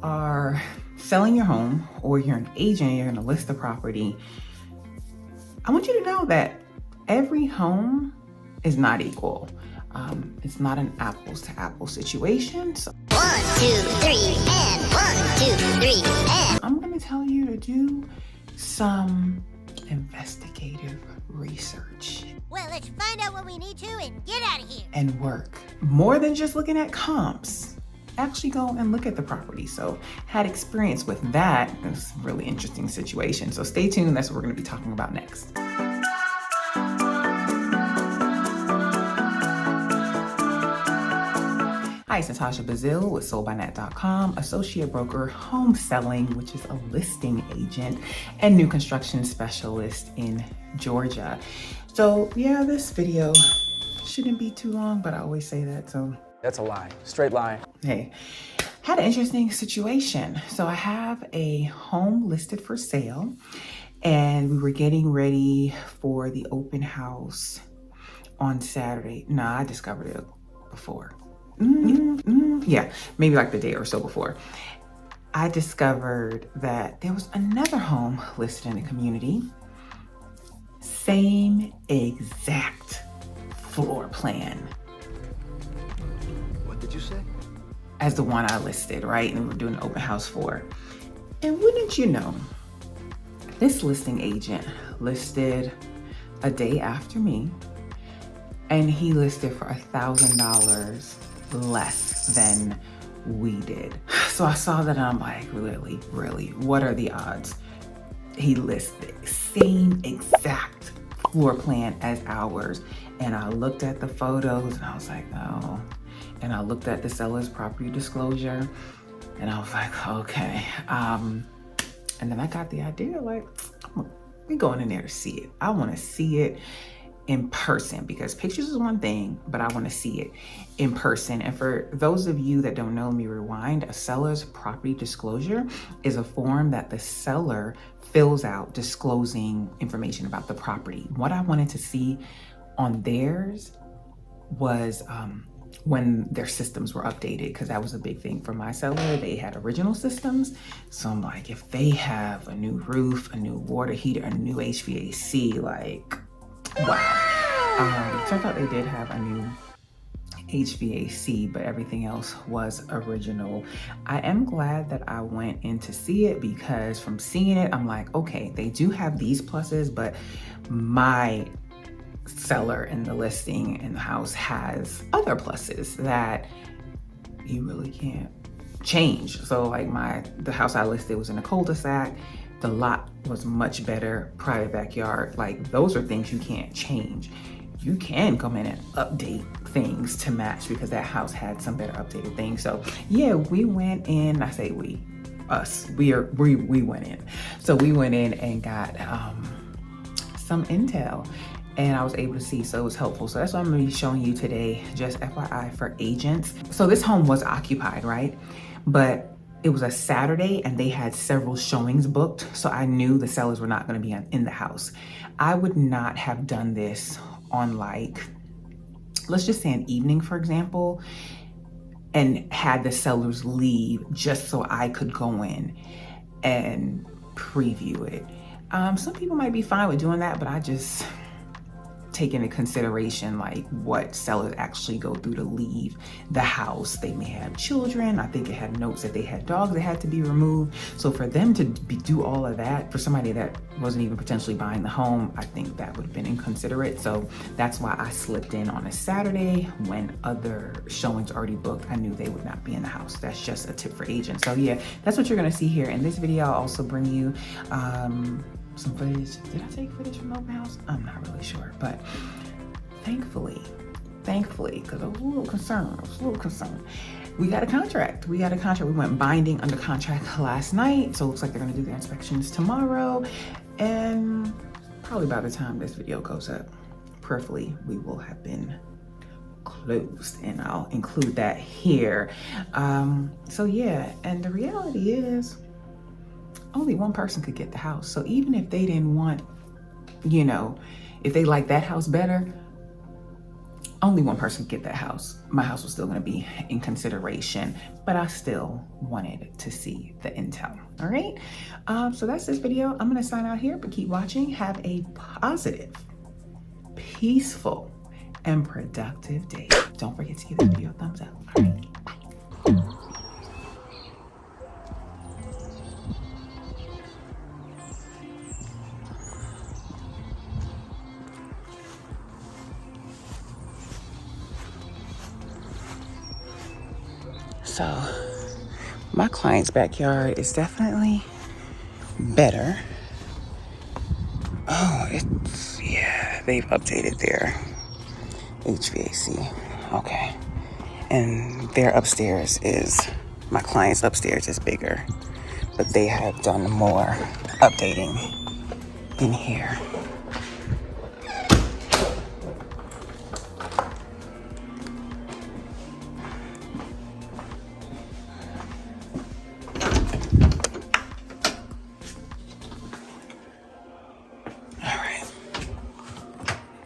are selling your home or you're an agent, you're gonna list the property, I want you to know that every home is not equal. It's not an apples to apples situation. So 1, 2, 3, and 1, 2, 3, and I'm gonna tell you to do some investigative research. well, let's find out what we need to and get out of here. And work. More than just looking at comps. Actually go and look at the property. So had experience with that. It's a really interesting situation. So stay tuned. That's what we're gonna be talking about next. Hi, it's Natasha Bazile with soldbynat.com, associate broker, home selling, which is a listing agent, and new construction specialist in Georgia. So yeah, this video shouldn't be too long, but I always say that, so. That's a lie, straight lie. Hey, had an interesting situation. So I have a home listed for sale and we were getting ready for the open house on Saturday. Nah, I discovered it before. Yeah, maybe like the day or so before. I discovered that there was another home listed in the community. Same exact floor plan. What did you say? As the one I listed, right? And we were doing an open house for. And wouldn't you know, this listing agent listed a day after me, and he listed for $1,000 less than we did. So I saw that and I'm like, really, what are the odds? He listed same exact floor plan as ours. And I looked at the photos and I was like, no. And I looked at the seller's property disclosure and I was like, okay. And then I got the idea, like, we're going in there to see it. I want to see it in person, because pictures is one thing, but I want to see it in person. And for those of you that don't know, let me rewind. A seller's property disclosure is a form that the seller fills out disclosing information about the property. What I wanted to see on theirs was when their systems were updated, because that was a big thing for my seller. They had original systems. So I'm like, if they have a new roof, a new water heater, a new HVAC, like, wow. Turns out they did have a new HVAC, but everything else was original. I am glad that I went in to see it, because from seeing it, I'm like, okay, they do have these pluses, but my seller in the listing in the house has other pluses that you really can't change. So like the house I listed was in a cul-de-sac. The lot was much better, private backyard. Like, those are things you can't change. You can come in and update things to match, because that house had some better updated things. So yeah, we went in, I say we, us, we went in. So we went in and got some intel, and I was able to see, so it was helpful. So that's what I'm gonna be showing you today, just FYI for agents. So this home was occupied, right? But it was a Saturday and they had several showings booked. So I knew the sellers were not gonna be in the house. I would not have done this on, like, let's just say an evening, for example, and had the sellers leave just so I could go in and preview it. Some people might be fine with doing that, but I just take into consideration like what sellers actually go through to leave the house. They may have children. I think it had notes that they had dogs that had to be removed. So for them to do all of that for somebody that wasn't even potentially buying the home, I think that would have been inconsiderate. So that's why I slipped in on a Saturday when other showings already booked. I knew they would not be in the house. That's just a tip for agents. So yeah, that's what you're gonna see here. In this video, I'll also bring you some footage. Did I take footage from the open house? I'm not really sure, but thankfully, because I was a little concerned. We got a contract. We went binding under contract last night. So it looks like they're gonna do their inspections tomorrow. And probably by the time this video goes up, prayerfully, we will have been closed, and I'll include that here. So yeah, and the reality is only one person could get the house. So even if they didn't want, if they like that house better, only one person could get that house. My house was still gonna be in consideration, but I still wanted to see the intel, all right? So that's this video. I'm gonna sign out here, but keep watching. Have a positive, peaceful, and productive day. Don't forget to give this video a thumbs up, all right? Bye. So my client's backyard is definitely better. Oh, yeah, they've updated their HVAC. Okay. And their upstairs my client's upstairs is bigger, but they have done more updating in here.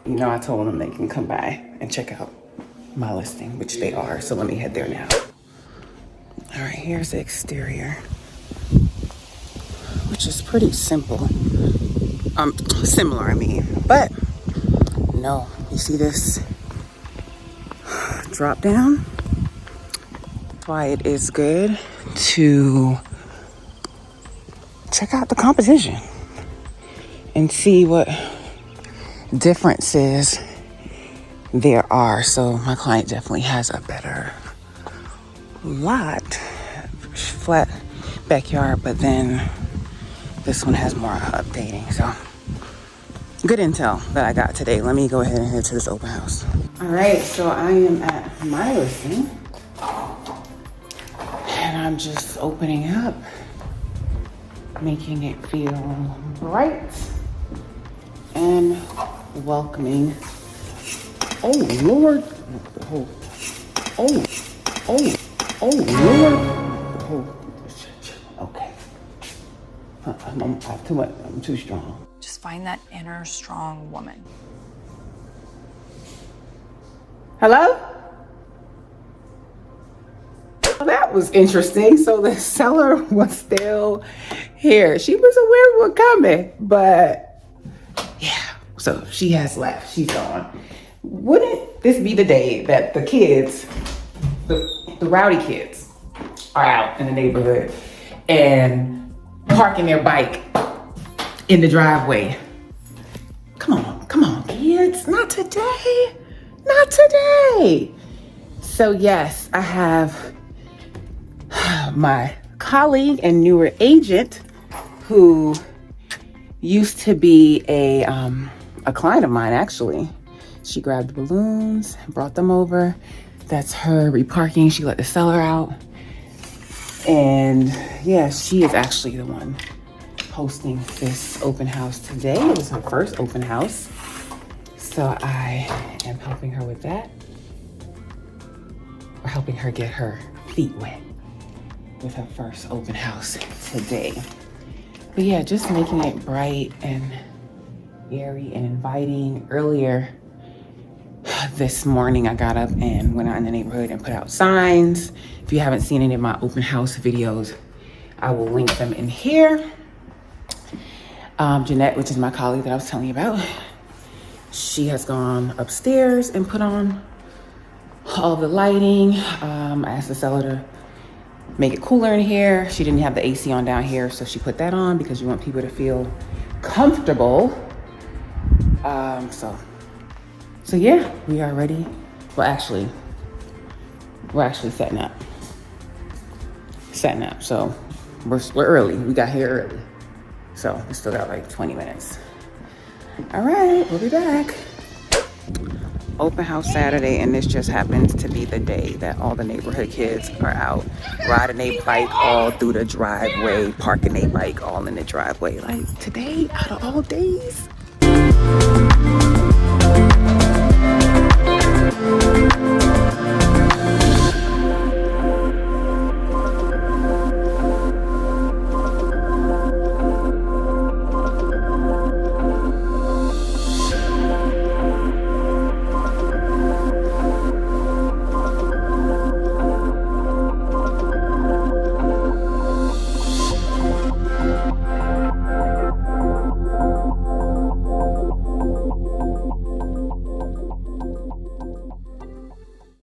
You know, I told them they can come by and check out my listing, which they are. So let me head there now. All right, here's the exterior, which is pretty simple. Similar, I mean. But, no, you see this drop down? That's why it is good to check out the competition and see what differences there are. So my client definitely has a better lot, flat backyard, but then this one has more updating. So good intel that I got today. Let me go ahead and head to this open house. All right, so I am at my listing and I'm just opening up, making it feel bright and welcoming. Oh Lord. Oh Lord. Oh, okay. I'm too much. I'm too strong. Just find that inner strong woman. Hello? Well, that was interesting. So the seller was still here. She was aware we were coming, but yeah. So she has left. She's gone. Wouldn't this be the day that the kids, the rowdy kids, are out in the neighborhood and parking their bike in the driveway? Come on, kids. Not today. Not today. So yes, I have my colleague and newer agent who used to be a client of mine, actually. She grabbed balloons, brought them over. That's her reparking. She let the seller out. And yeah, she is actually the one hosting this open house today. It was her first open house. So I am helping her with that. We're helping her get her feet wet with her first open house today. But yeah, just making it bright and airy and inviting. Earlier this morning, I got up and went out in the neighborhood and put out signs. If you haven't seen any of my open house videos, I will link them in here. Jeanette, which is my colleague that I was telling you about, she has gone upstairs and put on all the lighting. I asked the seller to make it cooler in here. She didn't have the AC on down here, so she put that on because you want people to feel comfortable. So yeah, we are ready. Well, actually, we're actually setting up. So we're early. We got here early. So we still got like 20 minutes. All right, we'll be back. Open house Saturday, and this just happens to be the day that all the neighborhood kids are out riding their bike all through the driveway, parking their bike all in the driveway. Like today, out of all days.